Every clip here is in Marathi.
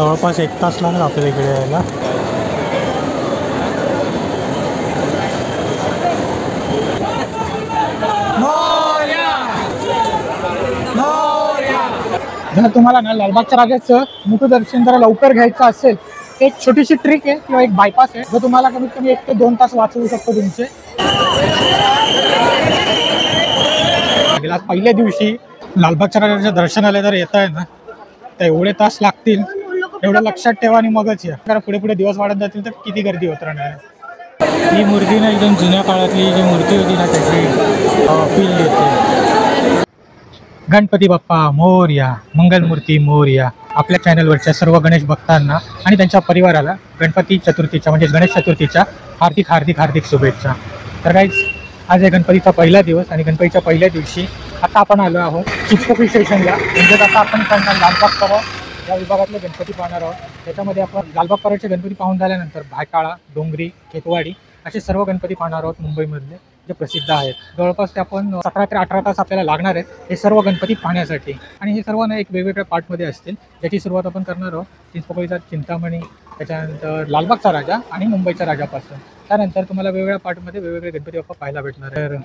जवळपास 1 तास लागला आपल्याला इकडे यायला. जर तुम्हाला ना लालबागच्या राजाचं मुखदर्शन जरा लवकर घ्यायचं असेल, एक छोटीशी ट्रिक आहे किंवा एक बायपास आहे जो तुम्हाला कमीत कमी 1 ते 2 तास वाचवू शकतो तुमचे. आज पहिल्या दिवशी लालबागच्या राजाच्या दर्शनाला जर येत आहे ना तर एवढे तास लागतील एवढं लक्षात ठेवा आणि मगच या, कारण पुढे पुढे दिवस वाढत जातील तर किती गर्दी होत राहणार. ही मूर्ती ना एकदम जुन्या काळातली जी मूर्ती होती ना त्याची फील देते. गणपती बाप्पा मोरया, मंगलमूर्ती मोरया. आपल्या चॅनलवरच्या सर्व गणेश भक्तांना आणि त्यांच्या परिवाराला गणपती चतुर्थीच्या म्हणजे गणेश चतुर्थीच्या हार्दिक हार्दिक हार्दिक शुभेच्छा. तर गाईज आज आहे गणपतीचा पहिला दिवस आणि गणपतीच्या पहिल्या दिवशी आता आपण आलो आहोत चिंचपोकळी स्टेशनला. म्हणजेच आता आपण लालबाग परळ या विभागातले गणपती पाहणार आहोत. त्याच्यामध्ये आपण लालबाग परळचे गणपती पाहून झाल्यानंतर भायखळा, डोंगरी, खेतवाडी असे सर्व गणपती पाहणार आहोत मुंबईमधले जे प्रसिद्ध आहेत. जवळपास ते आपण 17 ते 18 तास आपल्याला लागणार आहेत हे सर्व गणपती पाहण्यासाठी. आणि हे सर्व ना एक वेगवेगळ्या पार्टमध्ये असतील, ज्याची सुरुवात आपण करणार आहोत चिंचपोकळीचा चिंतामणी, त्याच्यानंतर लालबागचा राजा आणि मुंबईच्या राजापासून. त्यानंतर तुम्हाला वेगवेगळ्या पार्टमध्ये वेगवेगळे गणपती बाप्पा पाहायला भेटणार आहे. तर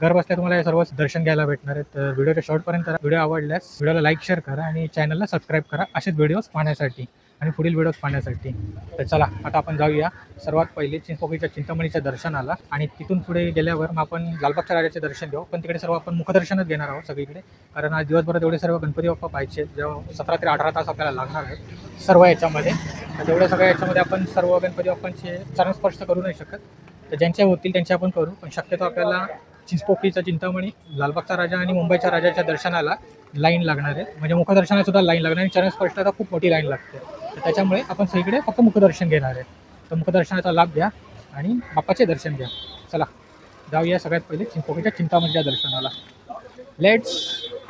घर बसल्या तुम्हाला हे सर्व दर्शन घ्यायला भेटणार आहेत. तर व्हिडिओच्या शेवटपर्यंत व्हिडिओ आवडल्यास व्हिडिओला लाईक शेअर करा आणि चॅनलला सबस्क्राईब करा असेच व्हिडिओज पाहण्यासाठी आणि पुढील व्हिडिओज पाहण्यासाठी. तर चला आता आपण जाऊया सर्वात पहिले चिंचपोकळीच्या चिंतामणीच्या दर्शनाला आणि तिथून पुढे गेल्यावर मग आपण लालबागच्या राजाचे दर्शन घेऊ. पण तिकडे सर्व आपण मुखदर्शनच घेणार आहोत सगळीकडे, कारण आज दिवसभरात एवढे सर्व गणपती बाप्पा पाहिजे जेव्हा 17 ते 18 तास आपल्याला लागणार आहेत सर्व याच्यामध्ये. तर तेवढ्या सगळ्या याच्यामध्ये आपण सर्व गणपती बाप्पांचे चरणस्पर्श करू नाही शकत, तर ज्यांच्या होतील त्यांचे आपण करू. पण शक्यतो आपल्याला चिंचपोकळीचा चिंतामणी, लालबागचा राजा आणि मुंबईच्या राजाच्या दर्शनाला लाईन लागणार आहे. म्हणजे मुखदर्शनाला सुद्धा लाईन लागणार आणि चरणस्पर्शाला खूप मोठी लाईन लागते. तर त्याच्यामुळे आपण सगळीकडे फक्त मुखदर्शन घेणार आहे. तर मुखदर्शनाचा लाभ घ्या आणि बाप्पाचे दर्शन घ्या. चला जाऊया सगळ्यात पहिले चिंचपोकळीच्या चिंतामणीच्या दर्शनाला. Let's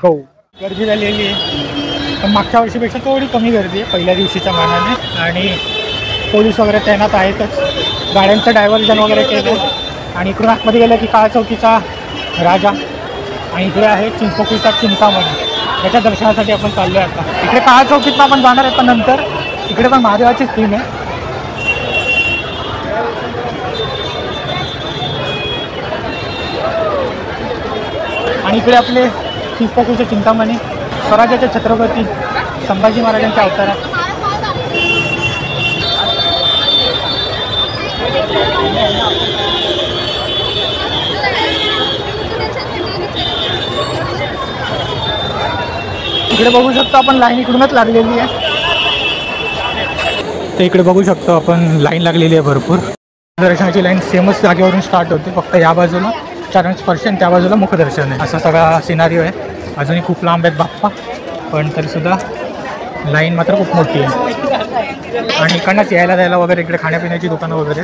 go. गर्दी झालेली आहे पण मागच्या वर्षीपेक्षा थोडी कमी गर्दी आहे पहिल्या दिवशीच्या मानाने. आणि पोलीस वगैरे तैनात आहेतच, गाड्यांचं डायव्हर्जन वगैरे केलं. आणि इकडून आतमध्ये गेलं की काळा चौकीचा राजा आणि इकडे आहे चिंचपोकळीचा चिंतामणी. याच्या दर्शनासाठी आपण चाललो आहे आता. इकडे काळा चौकीतनं आपण जाणार आहे पण नंतर इकडे पण महादेवाचीच थीम आहे. आणि इकडे आपले चिंचपोकळीचे चिंतामणी स्वराज्याचे छत्रपती संभाजी महाराजांच्या अवतारात. इकडे बघू शकतो आपण लाईन इकडूनच लागलेली आहे. तर इकडे बघू शकतो आपण लाईन लागलेली आहे भरपूर. दर्शनाची लाईन सेमच जागेवरून स्टार्ट होते, फक्त या बाजूला चरण स्पर्श आणि त्या बाजूला मुखदर्शन आहे. असा सगळा सिनारिओ आहे. अजूनही खूप लांब आहेत बाप्पा पण तरीसुद्धा लाईन मात्र खूप मोठी आहे. आणि इकडनंच यायला जायला वगैरे इकडे खाण्यापिण्याची दुकानं वगैरे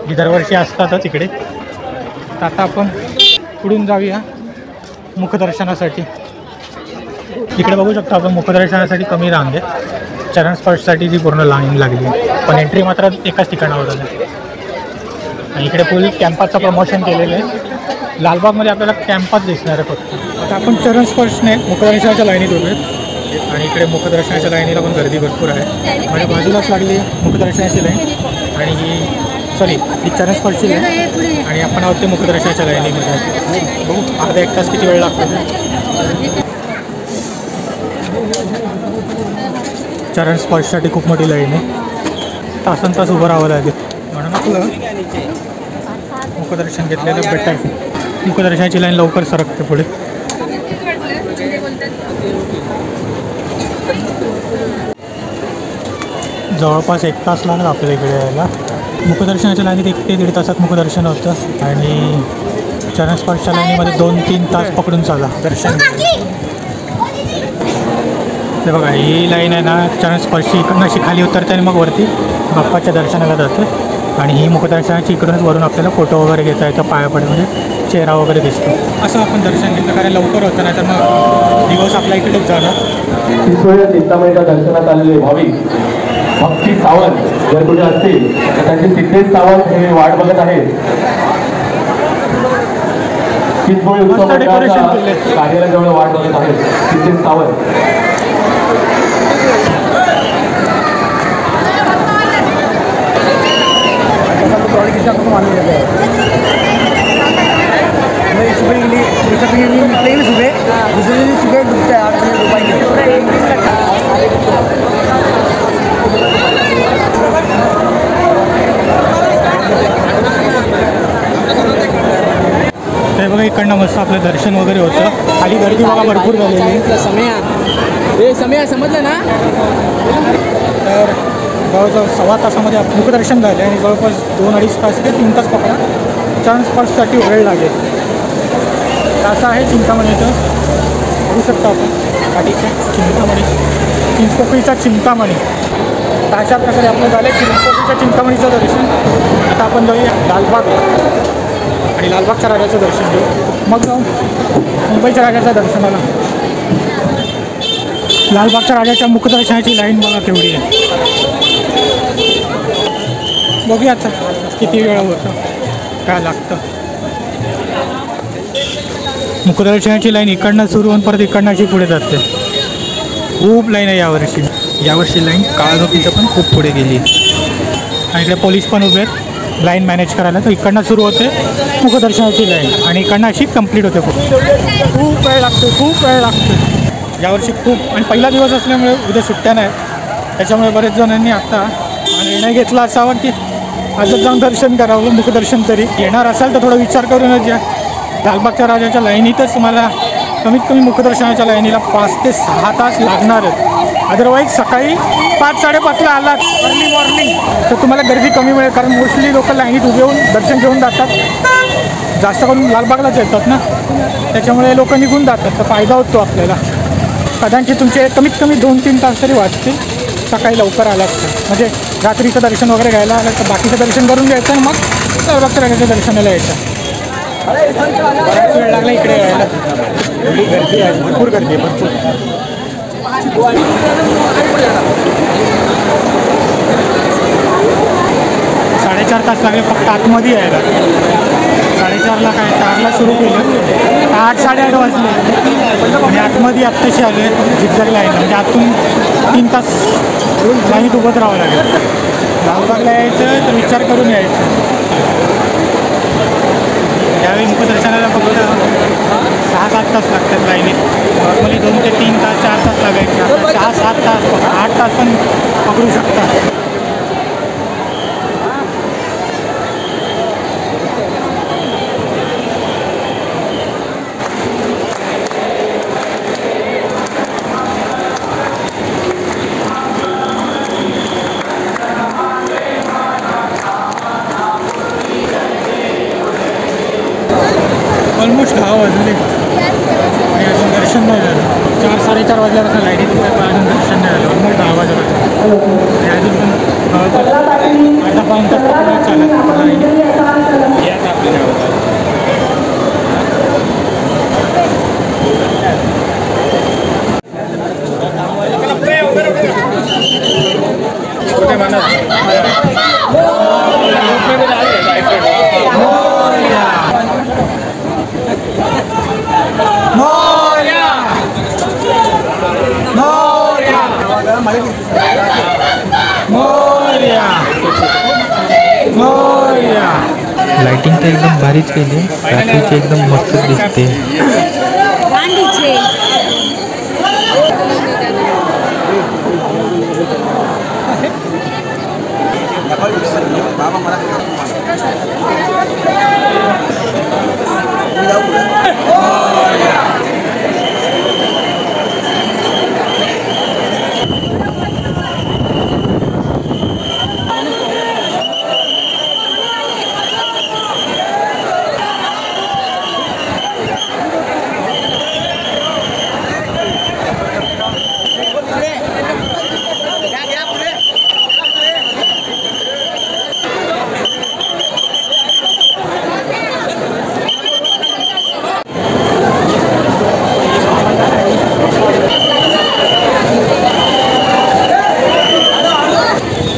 जी दरवर्षी असतातच इकडे. तर आता आपण पुढून जाऊया मुखदर्शनासाठी. इकडे बघू शकतो आपण मुखदर्शनासाठी कमी रांग आहे, चरण स्पर्शसाठी जी पूर्ण लाईन लागली आहे. पण एंट्री मात्र एकाच ठिकाणावर आहे. आणि इकडे फुल कॅम्पाचं प्रमोशन केलेलं आहे. लालबागमध्ये आपल्याला कॅम्पाच दिसणार आहे फक्त. आता आपण चरण स्पर्शने मुखदर्शनाच्या लाईनीत उभे आहेत आणि इकडे मुखदर्शनाच्या लाईनीला पण गर्दी भरपूर आहे. म्हणजे बाजूलाच लागली मुखदर्शनाची लाईन आणि ही चरण स्पर्शची लाईन आणि आपण आहोत ते मुखदर्शनाच्या लाईनीमध्ये. बघू अर्धा 1 तास किती वेळ लागतो. चरण स्पर्शसाठी खूप मोठी लाईन आहे, तासन तास उभं राहावं लागेल. म्हणून आपलं मुखदर्शन घेतलेलं बेटर. मुखदर्शनाची लाईन लवकर सरकते पुढे. जवळपास 1 तास लागला आपल्याला इकडे यायला. मुखदर्शनाच्या लाईनीत 1 ते 1.5 तासात मुखदर्शन होतं आणि चरणस्पर्शच्या लाईनीमध्ये 2-3 तास पकडून चाला दर्शन. ते बघा ही लाईन आहे ना चरणस्पर्शी इकडून अशी खाली उतरते आणि मग वरती बाप्पाच्या दर्शनाला जातं. आणि ही मुखदर्शनाची इकडूनच वरून आपल्याला फोटो वगैरे घेता येतं, पाया पडे म्हणजे चेहरा वगैरे दिसतो. असं आपण दर्शन घेतलं कारण लवकर होतं नाही तर मग दिवस आपल्या इकडेच जाणार. चिंतामणीच्या दर्शनात आलेले भाविक भक्ती सावंत जर कुठे असतील तर त्यांचे सिद्धेश सावंत हे वाट बघत आहेत. चिंचपोळी उत्सव मंडळाच्या कार्यालयाजवळ वाट बघत आहेत सिद्धेश सावंत. प्रॉडक्ट के आपको मालूम रहता है। मैं सुबह के लिए निकलेंगे सुबह, दूसरे दिन सुबह डूबता है 8 बजे डूबाएंगे। ते बघा इकडनं मस्त आपलं दर्शन वगैरे होतं. खाली गर्दी बघा भरपूर झालेली आहे. समय समजलं ना. तर जवळजवळ 1.25 तासामध्ये मुखदर्शन झालं आणि जवळपास 2-2.5 तास ते 3 तास पकडा, 4 ताससाठी वेळ लागेल. असं आहे चिंतामणीचं. बघू शकता आपण पाठीचे चिंतामणी, चिंचपोकळीचा चिंतामणी. तर अशा प्रकारे आपलं झालं चिंचपोकळीच्या चिंतामणीचं दर्शन. आता आपण जाऊया लालबाग आणि लालबागच्या राजाचं दर्शन घेऊ, मग जाऊ मुंबईच्या राजाच्या दर्शनाला. लालबागच्या राजाच्या मुखदर्शनाची लाईन बघा केवढी आहे. बघूया आता किती वेळ होतं, काय लागतं. मुखदर्शनाची लाईन इकडनं सुरू होऊन परत इकडनं अशी पुढे जाते. खूप लाईन आहे यावर्षी लाईन काळाजोकीचं पण खूप पुढे गेली. आणि इकडे पोलीस पण उभे आहेत लाईन मॅनेज करायला. तर इकडनं सुरू होते मुखदर्शनाची लाईन आणि इकडनं अशी कंप्लीट होते. खूप वेळ लागतो यावर्षी खूप. आणि पहिला दिवस असल्यामुळे उद्या सुट्ट्या नाही, त्याच्यामुळे बरेच जणांनी आता निर्णय घेतला असावा की आजच जाऊन दर्शन करावं, मुखदर्शन तरी. येणार असाल तर थोडा विचार करूनच या. लालबागच्या राजाच्या लाईनीतच तुम्हाला कमीत कमी मुखदर्शनाच्या लाईनीला 5 ते 6 तास लागणार आहेत. अदरवाईज सकाळी 5-5:30ला आलात अर्ली मॉर्निंग तर तुम्हाला गर्दी कमी मिळेल, कारण मोस्टली लोक लाईनीत उभे होऊन दर्शन घेऊन जातात. जास्त करून लालबागलाच येतात ना, त्याच्यामुळे लोक निघून जातात. तर फायदा होतो आपल्याला. कदाचित तुमचे कमीत कमी 2-3 तास तरी वाचतील सकाळी लवकर आलात तर. म्हणजे रात्रीचं दर्शन वगैरे घ्यायला आलं तर बाकीचं दर्शन करून घ्यायचं आणि मग लालबागच्या राजाच्या दर्शनाला यायचं. बराच वेळ लागला इकडे यायला. एवढी गर्दी आहे, भरपूर गर्दी आहे, भरपूर. 4.5 तास लागले फक्त आतमध्ये यायला. 4:30ला काय 4ला सुरू केलं, 8-8:30 वाजले आणि आतमध्ये आत्ताशी आले झिकझॅक लाईन. म्हणजे आतून 3 तास लाईनीत उभं राहावं लागेल. लालबागला यायचं तर विचार करून यायचं. यावेळी मुखदर्शनाला फक्त 6-7 तास लागतात लाईनीत. नॉर्मली 2 ते 3 तास 4 तास लागायचे. आता 6-7 तास 8 तास पण पकडू शकता. ऑलमोस्ट 10 वाजले आणि अजून दर्शन नाही झालं. 4-4:30 वाजल्यापासून लाईनीत उभे पण अजून दर्शन नाही झालं. ऑलमोस्ट 10 वाजल्यापासून आणि अजून पण अर्धा पाऊण तास चालत लाईनीत. यात आपल्याला लाइटिंग तर एकदम भारीच केली. रात्रीची एकदम मस्त दिसते.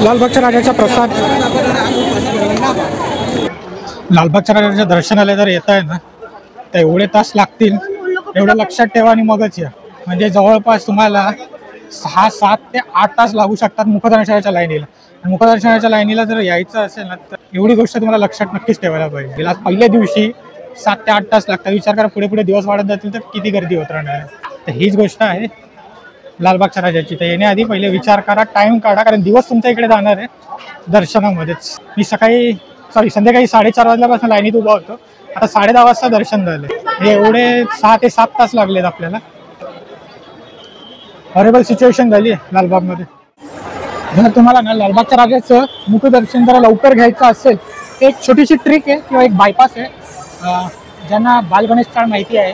लालबागच्या राजाचा प्रसाद. लालबागच्या राजाच्या दर्शनाला जर येत आहे ना तर एवढे तास लागतील एवढं लक्षात ठेवा आणि मगच या. म्हणजे जवळपास तुम्हाला 6-7 ते 8 तास लागू शकतात मुखदर्शनाच्या लाईनीला. आणि मुखदर्शनाच्या लाईनीला जर यायचं असेल ना तर एवढी गोष्ट तुम्हाला लक्षात नक्कीच ठेवायला पाहिजे. आज पहिल्या दिवशी 7 ते 8 तास लागतात. विचार करा पुढे पुढे दिवस वाढत जातील तर किती गर्दी होत राहणार आहे. तर हीच गोष्ट आहे लालबागच्या राजाची. तर येण्याआधी पहिले विचार करा, टाईम काढा, कारण दिवस तुमच्या इकडे जाणार आहे दर्शनामध्येच. मी संध्याकाळी 4:30 वाजल्यापासून लाईनीत उभा होतो. आता 10:30 वाजता दर्शन झाले. हे एवढे 6 ते 7 तास लागलेत आपल्याला. हॉरेबल सिच्युएशन झाली आहे लालबागमध्ये. जर तुम्हाला ना लालबागच्या राजाचं मुखदर्शन जरा लवकर घ्यायचं असेल तर एक छोटीशी ट्रिक आहे किंवा एक बायपास आहे. ज्यांना बालगणेश चाळ माहिती आहे,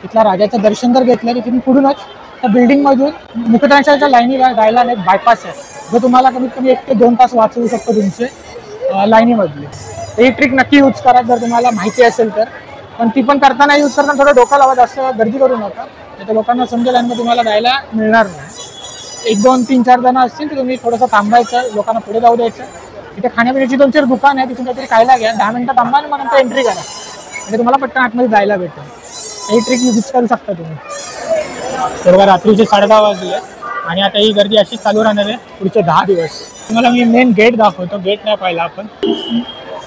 तिथल्या राजाचं दर्शन जर घेतलं तर तुम्ही पुढूनच त्या बिल्डिंगमधून मुखदर्शनाच्या लाईनीला जायला एक बायपास आहे, जो तुम्हाला कमीत कमी 1 ते 2 तास वाचवू शकतो तुमचे लाईनीमधले. ही ट्रिक नक्की यूज करा जर तुम्हाला माहिती असेल तर. पण ती पण करताना यूज करताना थोडं डोकं लावा, जास्त गर्दी करू नका, तर लोकांना समजेल आणि मग तुम्हाला जायला मिळणार नाही. 1, 2, 3, 4 जण असतील तर तुम्ही थोडंसं थांबायचं, लोकांना पुढे जाऊ द्यायचं. इथे खाण्यापिण्याची 2-4 दुकान आहे, तिथून काहीतरी खायला घ्या, 10 मिनिटं थांबा आणि मग नंतर एंट्री करा, म्हणजे तुम्हाला पटकन आतमध्ये जायला भेटेल. ही ट्रिक यूज करू शकता तुम्ही. बरोबर रात्रीचे 10:30 वाजले आणि आता ही गर्दी अशीच चालू राहणार आहे पुढचे 10 दिवस. तुम्हाला मी मेन गेट दाखवतो. गेट नाही पाहिला आपण.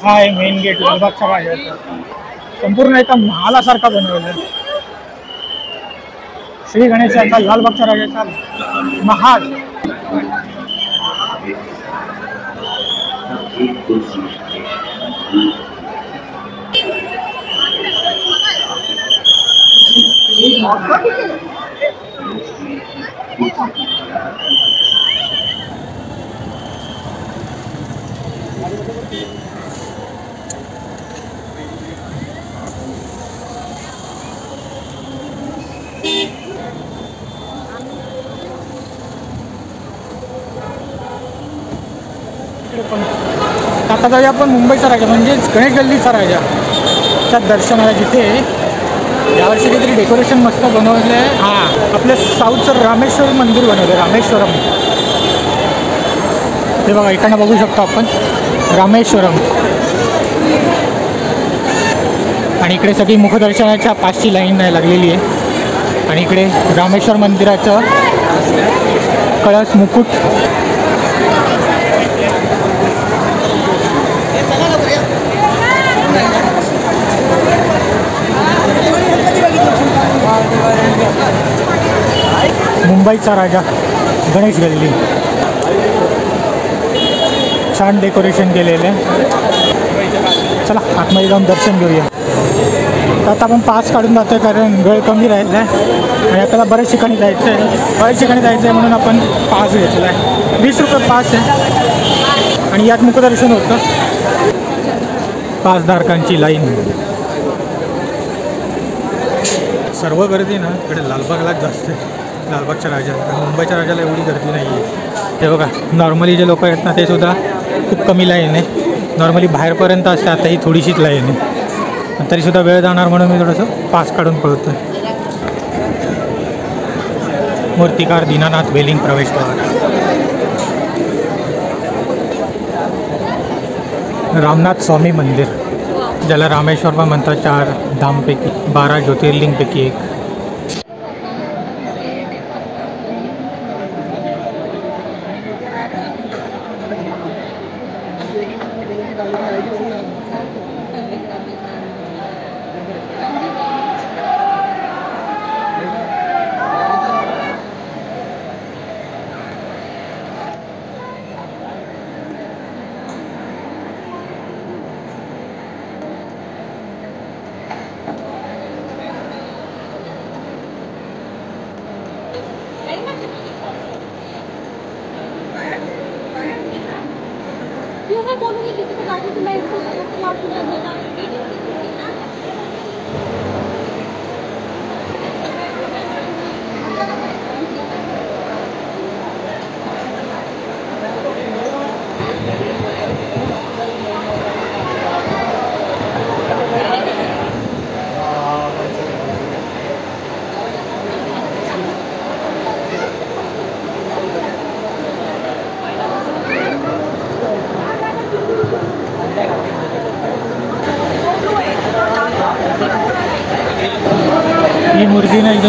हा आहे मेन गेट लालबागच्या राजाचा. संपूर्ण एका महालासारखा बनवलं. श्री गणेशाचा लालबागच्या राजाचा महाल. आता जाऊया आपण मुंबईचा राजा म्हणजेच गणेश गल्लीचा राजा त्या दर्शनाला, जिथे यावर्षी काहीतरी डेकोरेशन मस्त बनवलं आहे. हां, आपल्या साऊथचं रामेश्वर मंदिर बनवलं आहे, रामेश्वरम. ते बघा इकडनं बघू शकतो आपण रामेश्वरम. आणि इकडे सगळी मुखदर्शनाच्या 5ची लाईन लागलेली आहे. आणि इकडे रामेश्वर मंदिराचं कळस मुकुट. मुंबईचा राजा गणेश गल्ली. छान डेकोरेशन केलेलं आहे. चला आतमध्ये जाऊन दर्शन घेऊया. आता आपण पास काढून जातो आहे कारण वेळ कमी राहिला आहे आणि आपल्याला बऱ्याच ठिकाणी जायचं आहे. म्हणून आपण पास घेतला आहे. 20 रुपये पास आहे आणि यात मुखदर्शन होतं. पासधारकांची लाईन. सर्व गर्दी ना इकडे लालबागलाच जास्त आहे. लालबागच्या राजाला, मुंबईच्या राजाला एवढी गर्दी नाही आहे. हे बघा नॉर्मली जे लोक आहेत ना ते सुद्धा खूप कमी लाईन आहे. नॉर्मली बाहेरपर्यंत असते, आता ही थोडीशीच लाईन आहे. तरीसुद्धा वेळ जाणार म्हणून मी थोडंसं पास काढून पळतो आहे. मूर्तिकार दीनानाथ वेलिंग प्रवेशद्वार. रामनाथ स्वामी मंदिर, ज्याला रामेश्वर पण म्हणतात, 4 धामपैकी 12 ज्योतिर्लिंगपैकी एक.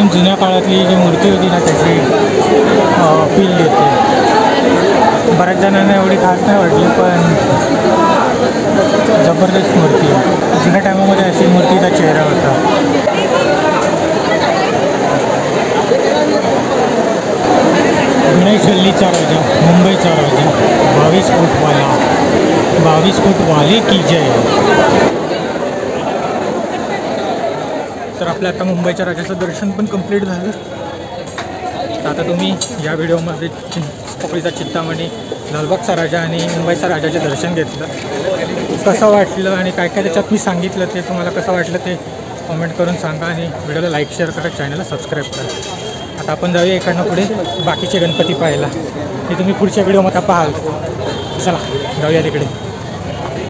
एकदम जुन्या काळातली जी मूर्ती होती ना त्याची फील देते. बऱ्याच जणांना एवढी खास नाही वाटली, पण जबरदस्त मूर्ती आहे. जुन्या टायमामध्ये अशी मूर्तीचा चेहरा होता. गणेश गल्लीचा राजा, मुंबईचा राजा, 22 फूटवाला, 22 फूटवाले की जय. तर आपलं आता मुंबईच्या राजाचं दर्शन पण कंप्लीट झालं. तर आता तुम्ही या व्हिडिओमध्ये चिंचपोकळीचा चिंतामणी, लालबागचा राजा आणि मुंबईचा राजाचे दर्शन घेतलं. कसं वाटलं आणि काय काय त्याच्यात मी सांगितलं ते तुम्हाला कसं वाटलं ते कमेंट करून सांगा आणि व्हिडिओला लाईक शेअर करा, चॅनलला सबस्क्राईब करा. आता आपण जाऊया इकडनं पुढे बाकीचे गणपती पाहायला. ते तुम्ही पुढच्या व्हिडिओमध्ये पाहाल. चला जाऊया तिकडे.